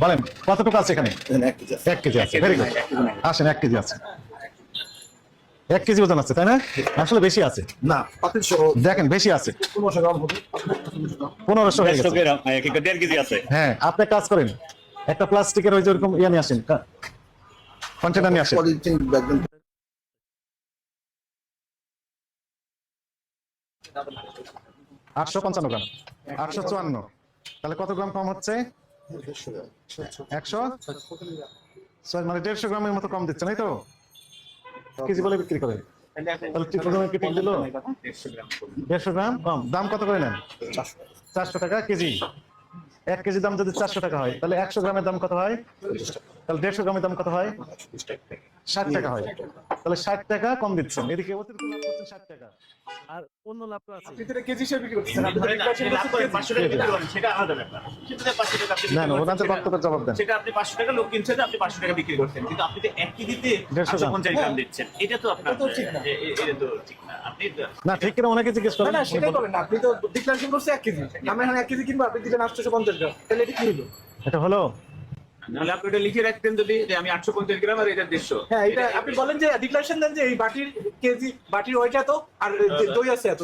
বলেন কতটুকু আছে এখানে? 1 কেজি আছে। Very good. আসেন, 1 কেজি আছে। 1 কেজি ওজন আছে, তাই না? আসলে বেশি আছে না, পাতিল সহ দেখেন, বেশি আছে। 1500 গ্রাম হবে। 1500 হয়ে গেছে। 1.5 কেজি আছে। হ্যাঁ, আপনি কাজ করেন, একটা প্লাস্টিকের ওই যে ওরকম ইয়ে নিয়ে আসেন, কন্টেনার নিয়ে আসেন। পলিথিন ব্যাগ 855 গ্রাম, 854। তাহলে কত গ্রাম কম হচ্ছে? 100, মানে 150 গ্রামের মতো কম দিচ্ছে, নাই তো? কেজি বলে বিক্রি করে, তাহলে ট্রিপল মার্কেটিং দিল 150 গ্রাম কম। দাম কত করে নেন? 400 টাকা কেজি। 1 কেজি দাম যদি 400 টাকা হয়, তাহলে 100 গ্রামের দাম কত হয়? তাহলে 150 গ্রামের দাম কত হয়? 60 টাকা হয়। তাহলে 60 টাকা কম দিচ্ছেন, এদিকে অতিরিক্ত লাভ করছেন 60 টাকা, আর অন্য লাভ তো আছে। কেজি হিসেবে বিক্রি করতেছেন। ধরেন আপনি লাভ করেন 500 টাকা বিক্রি করেন, সেটা আলাদা ব্যাপার। সেটাতে 500 টাকা আপনি না বিক্রি না, করছেন, ওনাদের বক্তব্যের জবাব দেন। সেটা আপনি 500 টাকা লোক কিনছে, আপনি 500 টাকা বিক্রি করছেন, কিন্তু আপনি তো 1 কেজিতে 150 গ্রাম। 850 গ্রাম দিচ্ছেন। এটা তো আপনার এটা তো ঠিক না। এটা তো ঠিক না। আপনি না, ঠিক কিনা ওনাকে জিজ্ঞেস না করেন। না, সেটাই বলেন না। আপনি তো ডিক্লারেশন করছে 1 কেজি, আমরা এখানে 1 কেজি কিনবো, আপনি দিলেন 850 গ্রাম, তাহলে এটা কি হলো? এটা হলো নাহলে আপনি এটা লিখে রাখতেন যদি, যে আমি 850 গ্রাম আর এটা 150। হ্যাঁ, এটা আপনি বলেন যে ডিক্লারেশন দেন যে এই বাটির কেজি, বাটির ওইটা তো, আর দই আছে এত।